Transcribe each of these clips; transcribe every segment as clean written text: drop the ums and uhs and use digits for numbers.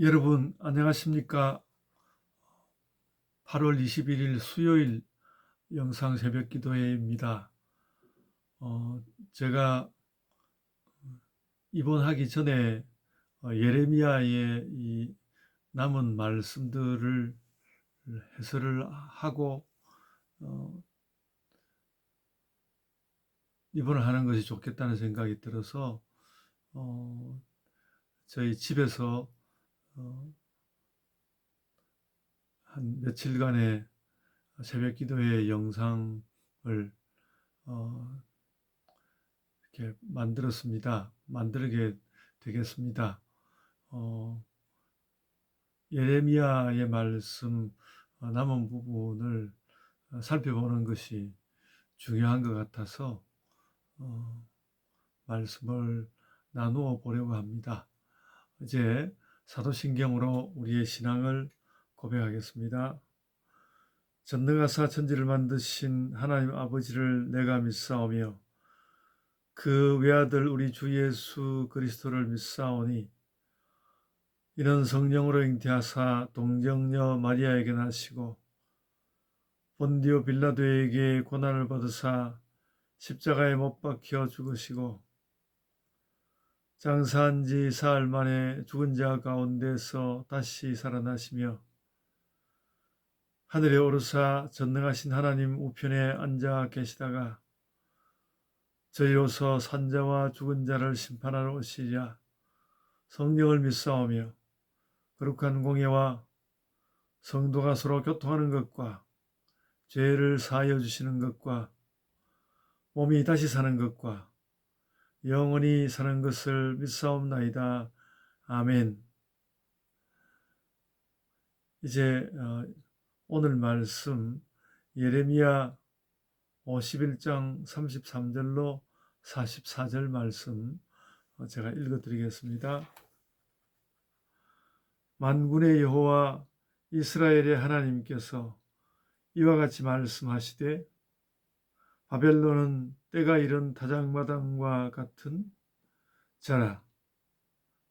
여러분 안녕하십니까? 8월 21일 수요일 영상 새벽 기도회입니다. 제가 입원하기 전에 예레미야의 이 남은 말씀들을 해설을 하고 어, 입원을 하는 것이 좋겠다는 생각이 들어서 저희 집에서 어, 한 며칠간의 새벽 기도회 영상을 어, 이렇게 만들게 되겠습니다. 어, 예레미야의 말씀 남은 부분을 살펴보는 것이 중요한 것 같아서 말씀을 나누어 보려고 합니다. 이제 사도신경으로 우리의 신앙을 고백하겠습니다. 전능하사 천지를 만드신 하나님 아버지를 내가 믿사오며 그 외아들 우리 주 예수 그리스도를 믿사오니 이는 성령으로 잉태하사 동정녀 마리아에게 나시고 본디오 빌라도에게 고난을 받으사 십자가에 못 박혀 죽으시고 장사한 지 사흘 만에 죽은 자 가운데서 다시 살아나시며 하늘에 오르사 전능하신 하나님 우편에 앉아 계시다가 저희로서 산자와 죽은 자를 심판하러 오시리라. 성령을 믿사오며 거룩한 공예와 성도가 서로 교통하는 것과 죄를 사하여 주시는 것과 몸이 다시 사는 것과 영원히 사는 것을 믿사옵나이다. 아멘. 이제 오늘 말씀 예레미야 51장 33절로 44절 말씀 제가 읽어드리겠습니다. 만군의 여호와 이스라엘의 하나님께서 이와 같이 말씀하시되 바벨론은 때가 이른 다장마당과 같은 자라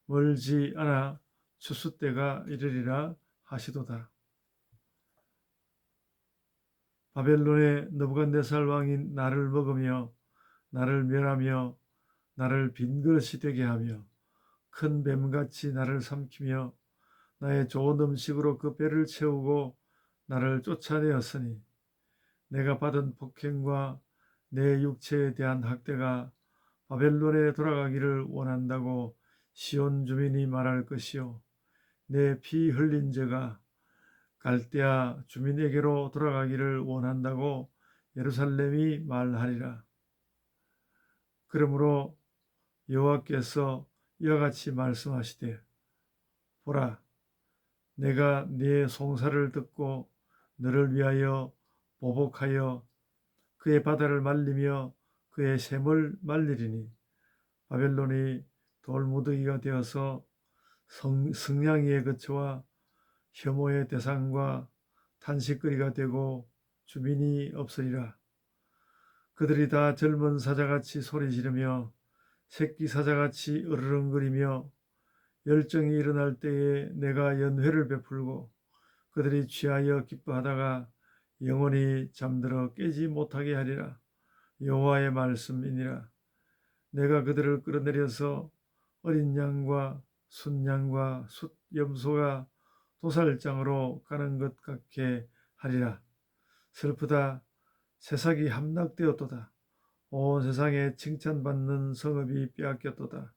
멀지 않아 추수 때가 이르리라 하시도다. 바벨론의 느부갓네살 왕인 나를 먹으며 나를 멸하며 나를 빈 그릇이 되게 하며 큰 뱀같이 나를 삼키며 나의 좋은 음식으로 그 배를 채우고 나를 쫓아내었으니 내가 받은 폭행과 내 육체에 대한 학대가 바벨론에 돌아가기를 원한다고 시온 주민이 말할 것이요 내 피 흘린 죄가 갈대아 주민에게로 돌아가기를 원한다고 예루살렘이 말하리라. 그러므로 여호와께서 이와 같이 말씀하시되 보라 내가 네 송사를 듣고 너를 위하여 보복하여 그의 바다를 말리며 그의 샘을 말리리니 바벨론이 돌무더기가 되어서 승냥이의 거처와 혐오의 대상과 탄식거리가 되고 주민이 없으리라. 그들이 다 젊은 사자같이 소리 지르며 새끼 사자같이 으르렁거리며 열정이 일어날 때에 내가 연회를 베풀고 그들이 취하여 기뻐하다가 영원히 잠들어 깨지 못하게 하리라. 여호와의 말씀이니라. 내가 그들을 끌어내려서 어린 양과 순양과 숫염소가 도살장으로 가는 것 같게 하리라. 슬프다. 새싹이 함락되었도다. 온 세상에 칭찬받는 성읍이 빼앗겼도다.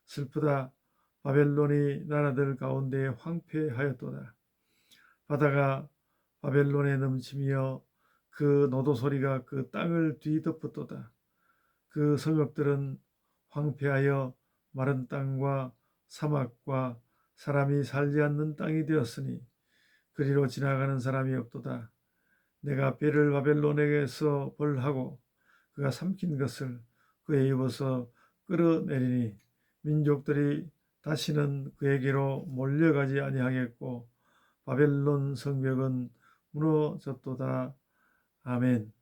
슬프다. 바벨론이 나라들 가운데 황폐하였도다. 바다가 바벨론에 넘치며 그 노도 소리가 그 땅을 뒤덮었도다. 그 성읍들은 황폐하여 마른 땅과 사막과 사람이 살지 않는 땅이 되었으니 그리로 지나가는 사람이 없도다. 내가 뼈를 바벨론에게서 벌하고 그가 삼킨 것을 그에 입어서 끌어내리니 민족들이 다시는 그에게로 몰려가지 아니하겠고 바벨론 성벽은 무너졌도다. 아멘.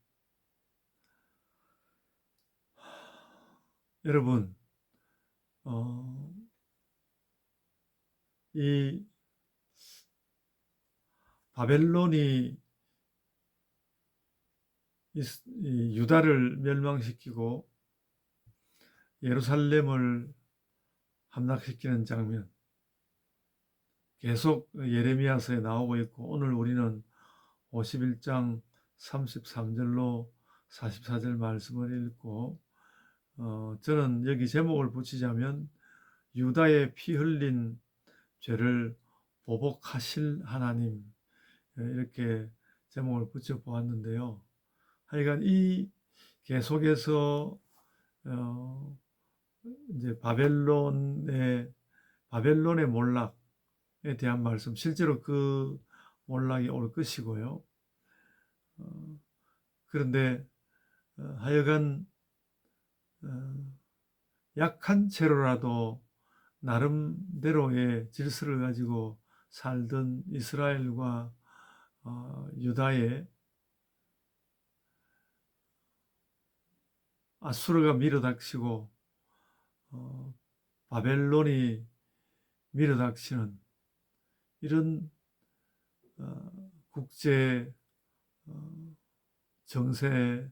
여러분, 이 바벨론이 이 유다를 멸망시키고 예루살렘을 함락시키는 장면 계속 예레미야서에 나오고 있고, 오늘 우리는 51장 33절로 44절 말씀을 읽고, 저는 여기 제목을 붙이자면 유다의 피 흘린 죄를 보복하실 하나님, 이렇게 제목을 붙여보았는데요. 하여간 이 계속해서 이제 바벨론의 몰락에 대한 말씀, 실제로 그 몰락이 올 것이고요. 그런데 하여간 약한 채로라도 나름대로의 질서를 가지고 살던 이스라엘과 유다의 아수르가 밀어닥치고 바벨론이 밀어닥치는 이런 국제 정세에서,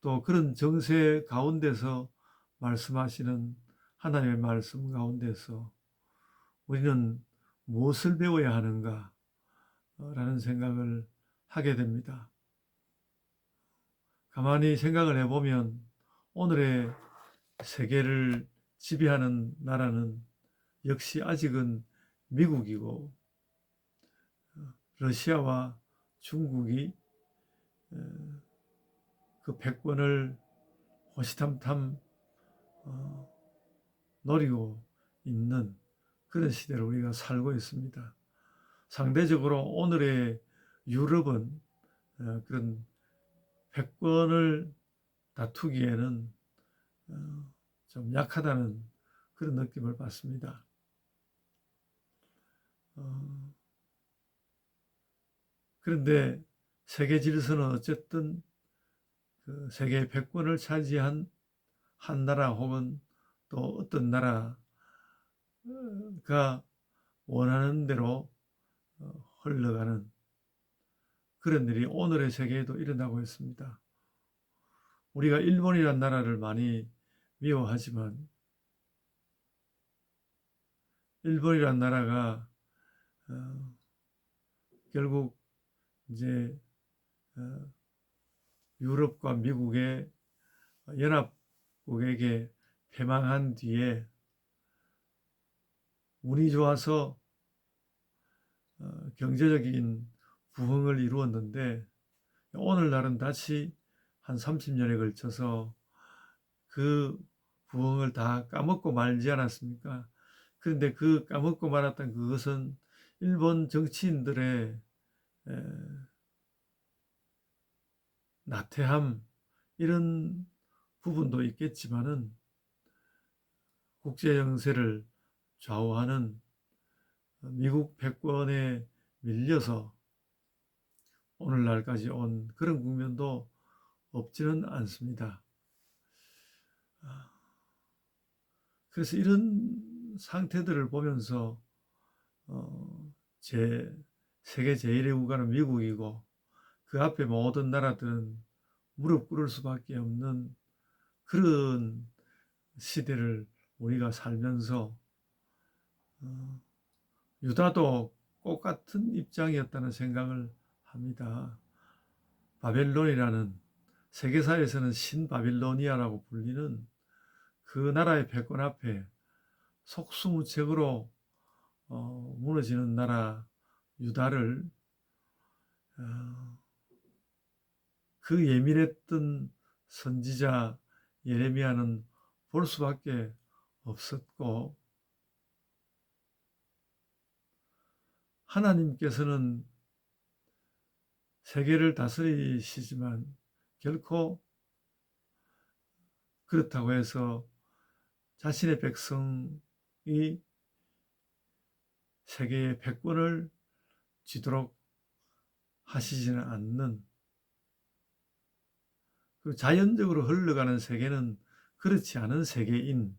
또 그런 정세 가운데서 말씀하시는 하나님의 말씀 가운데서 우리는 무엇을 배워야 하는가 라는 생각을 하게 됩니다. 가만히 생각을 해보면 오늘의 세계를 지배하는 나라는 역시 아직은 미국이고, 러시아와 중국이 그 패권을 호시탐탐 노리고 있는 그런 시대를 우리가 살고 있습니다. 상대적으로 오늘의 유럽은 그런 패권을 다투기에는 좀 약하다는 그런 느낌을 받습니다. 그런데 세계 질서는 어쨌든 그 세계의 패권을 차지한 한 나라 혹은 또 어떤 나라가 원하는 대로 흘러가는 그런 일이 오늘의 세계에도 일어나고 있습니다. 우리가 일본이라는 나라를 많이 미워하지만 일본이라는 나라가 결국 이제 유럽과 미국의 연합국에게 패망한 뒤에 운이 좋아서 경제적인 부흥을 이루었는데, 오늘날은 다시 한 30년에 걸쳐서 그 부흥을 다 까먹고 말지 않았습니까? 그런데 그 까먹고 말았던 그것은 일본 정치인들의 나태함, 이런 부분도 있겠지만은 국제 정세를 좌우하는 미국 패권에 밀려서 오늘날까지 온 그런 국면도 없지는 않습니다. 그래서 이런 상태들을 보면서 세계 제1의 국가는 미국이고 그 앞에 모든 나라들은 무릎 꿇을 수밖에 없는 그런 시대를 우리가 살면서 유다도 똑같은 입장이었다는 생각을 합니다. 바벨론이라는, 세계사에서는 신바빌로니아라고 불리는 그 나라의 패권 앞에 속수무책으로 무너지는 나라 유다를 그 예민했던 선지자 예레미야는 볼 수밖에 없었고, 하나님께서는 세계를 다스리시지만 결코 그렇다고 해서 자신의 백성이 세계의 패권을 쥐도록 하시지는 않는, 그 자연적으로 흘러가는 세계는 그렇지 않은 세계인,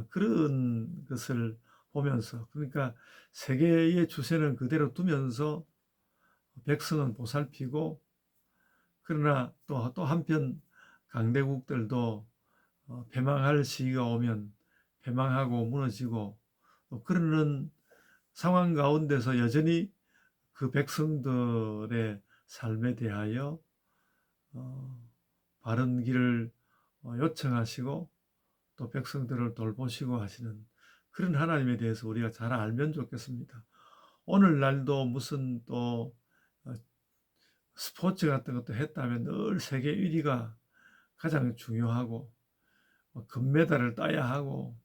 그런 것을 보면서, 그러니까 세계의 추세는 그대로 두면서 백성은 보살피고, 그러나 또 한편 강대국들도 패망할 시기가 오면 패망하고 무너지고, 그러는 상황 가운데서 여전히 그 백성들의 삶에 대하여 바른 길을 요청하시고 또 백성들을 돌보시고 하시는 그런 하나님에 대해서 우리가 잘 알면 좋겠습니다. 오늘날도 무슨 또 스포츠 같은 것도 했다면 늘 세계 1위가 가장 중요하고, 금메달을 따야 하고,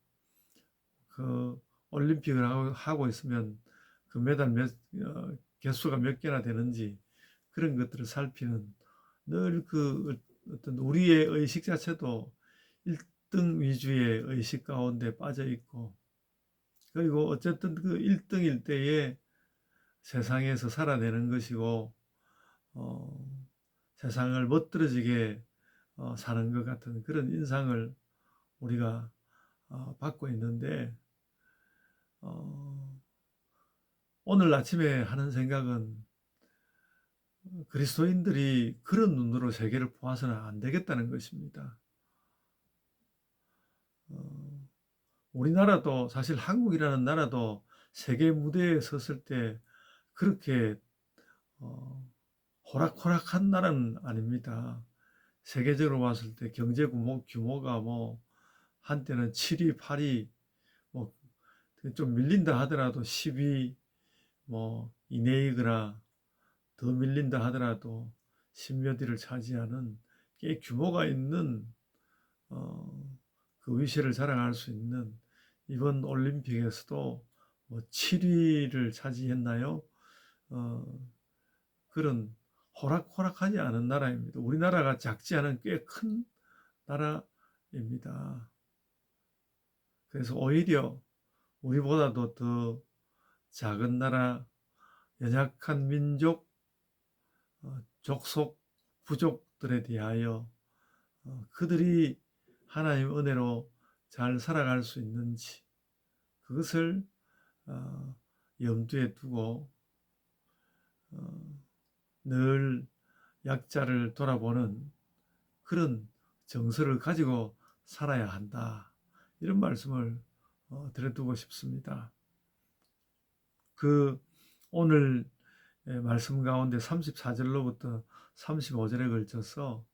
그 올림픽을 하고 있으면 금메달 개수가 몇 개나 되는지 그런 것들을 살피는, 늘 그 어떤 우리의 의식 자체도 1등 위주의 의식 가운데 빠져 있고, 그리고 어쨌든 그 1등일 때에 세상에서 살아내는 것이고, 세상을 멋들어지게 사는 것 같은 그런 인상을 우리가 받고 있는데, 오늘 아침에 하는 생각은 그리스도인들이 그런 눈으로 세계를 보아서는 안 되겠다는 것입니다. 우리나라도, 사실 한국이라는 나라도 세계 무대에 섰을 때 그렇게 호락호락한 나라는 아닙니다. 세계적으로 봤을 때 경제 규모가 뭐 한때는 7위, 8위, 뭐 좀 밀린다 하더라도 10위 뭐 이내이거나 더 밀린다 하더라도 10몇 위를 차지하는 꽤 규모가 있는 그 위세를 자랑할 수 있는, 이번 올림픽에서도 뭐 7위를 차지했나요? 그런 호락호락하지 않은 나라입니다. 우리나라가 작지 않은 꽤 큰 나라입니다. 그래서 오히려 우리보다도 더 작은 나라, 연약한 민족, 족속, 부족들에 대하여 그들이 하나님의 은혜로 잘 살아갈 수 있는지, 그것을 염두에 두고 늘 약자를 돌아보는 그런 정서를 가지고 살아야 한다, 이런 말씀을 드려두고 싶습니다. 그 오늘 말씀 가운데 34절로부터 35절에 걸쳐서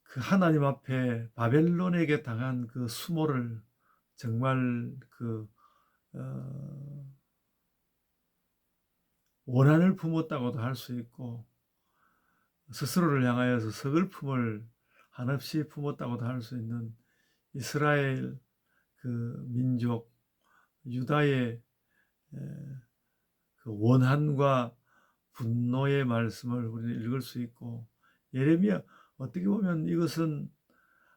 그 하나님 앞에 바벨론에게 당한 그 수모를 정말 그 원한을 품었다고도 할 수 있고, 스스로를 향하여서 서글픔을 한없이 품었다고도 할 수 있는 이스라엘 그 민족 유다의 그 원한과 분노의 말씀을 우리는 읽을 수 있고, 예레미야, 어떻게 보면 이것은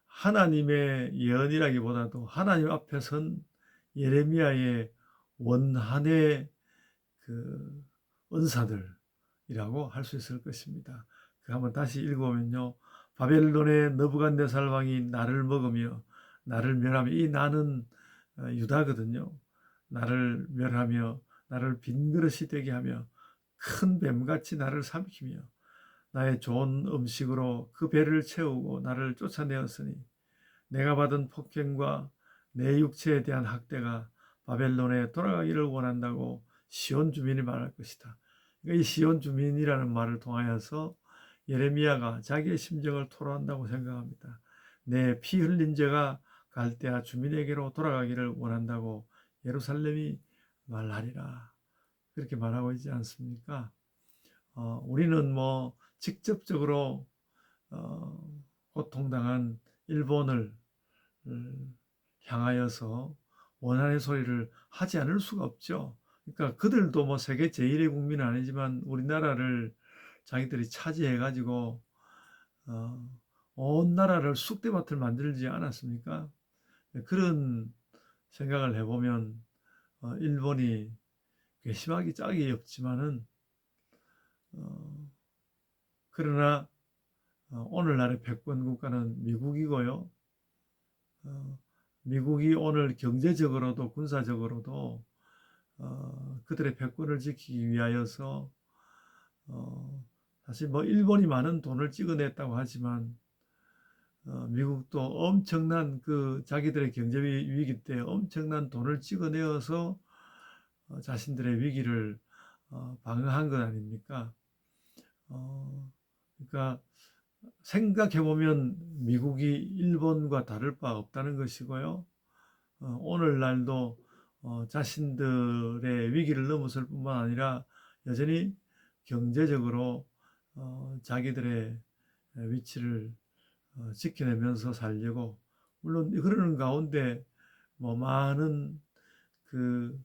하나님의 예언이라기보다도 하나님 앞에 선 예레미야의 원한의 그 은사들이라고 할 수 있을 것입니다. 그 한번 다시 읽어보면요, 바벨론의 느부갓네살 왕이 나를 먹으며 나를 멸하며, 이 나는 유다거든요. 나를 멸하며 나를 빈 그릇이 되게 하며 큰 뱀같이 나를 삼키며 나의 좋은 음식으로 그 배를 채우고 나를 쫓아내었으니, 내가 받은 폭행과 내 육체에 대한 학대가 바벨론에 돌아가기를 원한다고 시온 주민이 말할 것이다. 이 시온 주민이라는 말을 통하여서 예레미야가 자기의 심정을 토로한다고 생각합니다. 내 피 흘린 죄가 갈대아 주민에게로 돌아가기를 원한다고 예루살렘이 말하리라, 그렇게 말하고 있지 않습니까? 우리는 뭐 직접적으로 고통당한 일본을 향하여서 원한의 소리를 하지 않을 수가 없죠. 그러니까 그들도 뭐 세계 제1의 국민은 아니지만 우리나라를 자기들이 차지해 가지고 온 나라를 쑥대밭을 만들지 않았습니까? 그런 생각을 해보면 일본이 괘씸하기 짝이 없지만은 그러나 오늘날의 패권 국가는 미국이고요. 미국이 오늘 경제적으로도 군사적으로도 그들의 패권을 지키기 위하여서 사실 뭐 일본이 많은 돈을 찍어냈다고 하지만 미국도 엄청난 그 자기들의 경제 위기 때 엄청난 돈을 찍어내어서 자신들의 위기를 방어한 것 아닙니까? 그러니까 생각해보면 미국이 일본과 다를 바 없다는 것이고요. 오늘날도 자신들의 위기를 넘어설 뿐만 아니라 여전히 경제적으로 자기들의 위치를 지켜내면서 살려고, 물론 그러는 가운데 뭐 많은 그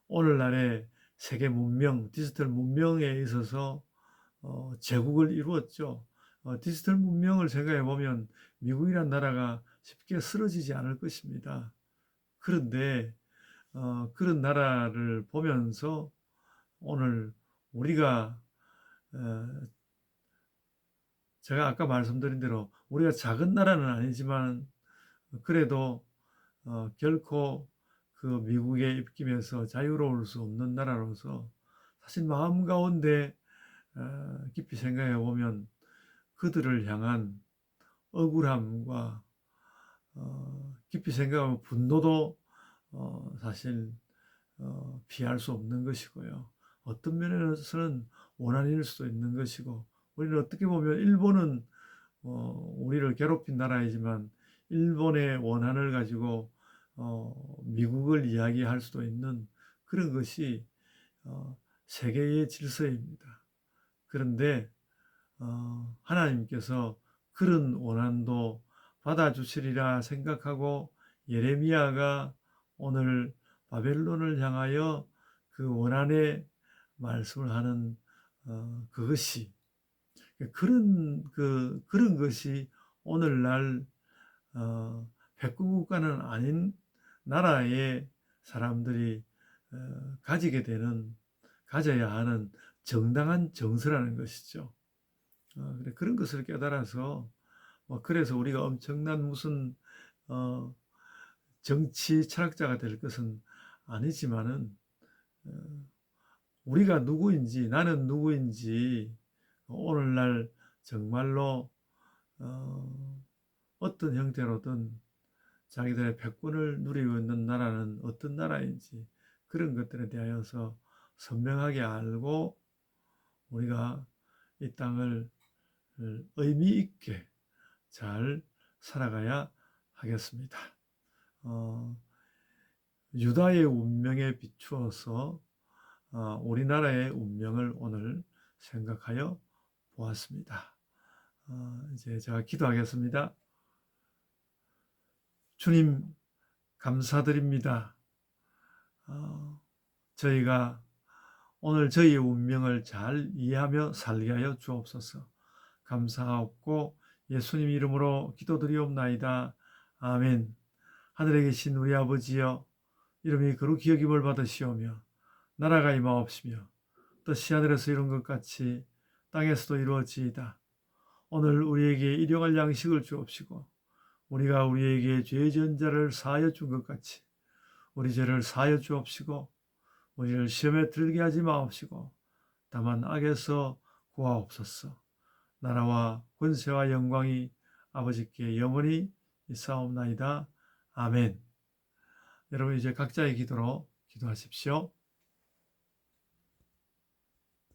오늘날의 세계 문명, 디지털 문명에 있어서 제국을 이루었죠. 디지털 문명을 생각해 보면 미국이란 나라가 쉽게 쓰러지지 않을 것입니다. 그런데 그런 나라를 보면서 오늘 우리가 제가 아까 말씀드린 대로 우리가 작은 나라는 아니지만 그래도 결코 그 미국에 입김해서 자유로울 수 없는 나라로서 사실 마음 가운데 깊이 생각해 보면 그들을 향한 억울함과 깊이 생각하면 분노도 사실 피할 수 없는 것이고요. 어떤 면에서는 원한일 수도 있는 것이고, 우리는 어떻게 보면 일본은 우리를 괴롭힌 나라이지만 일본의 원한을 가지고 미국을 이야기할 수도 있는 그런 것이 세계의 질서입니다. 그런데 하나님께서 그런 원한도 받아주시리라 생각하고 예레미야가 오늘 바벨론을 향하여 그 원한의 말씀을 하는 그것이 그런 것이 오늘날 패권국가는 아닌 나라의 사람들이 가져야 하는 정당한 정서라는 것이죠. 그런 것을 깨달아서 그래서 우리가 엄청난 무슨 정치 철학자가 될 것은 아니지만은 우리가 누구인지, 나는 누구인지 오늘날 정말로 어떤 형태로든 자기들의 패권을 누리고 있는 나라는 어떤 나라인지 그런 것들에 대하여서 선명하게 알고 우리가 이 땅을 의미 있게 잘 살아가야 하겠습니다. 유다의 운명에 비추어서 우리나라의 운명을 오늘 생각하여 보았습니다. 이제 제가 기도하겠습니다. 주님, 감사드립니다. 저희가 오늘 저희의 운명을 잘 이해하며 살게 하여 주옵소서. 감사하옵고 예수님 이름으로 기도드리옵나이다. 아멘. 하늘에 계신 우리 아버지여, 이름이 거룩히 여김을 받으시오며 나라가 임하옵시며 뜻이 하늘에서 이룬 것 같이 땅에서도 이루어지이다. 오늘 우리에게 일용할 양식을 주옵시고 우리가 우리에게 죄 지은 자를 사하여 준 것 같이 우리 죄를 사하여 주옵시고 우리를 시험에 들게 하지 마옵시고 다만 악에서 구하옵소서. 나라와 권세와 영광이 아버지께 영원히 있사옵나이다. 아멘. 여러분 이제 각자의 기도로 기도하십시오.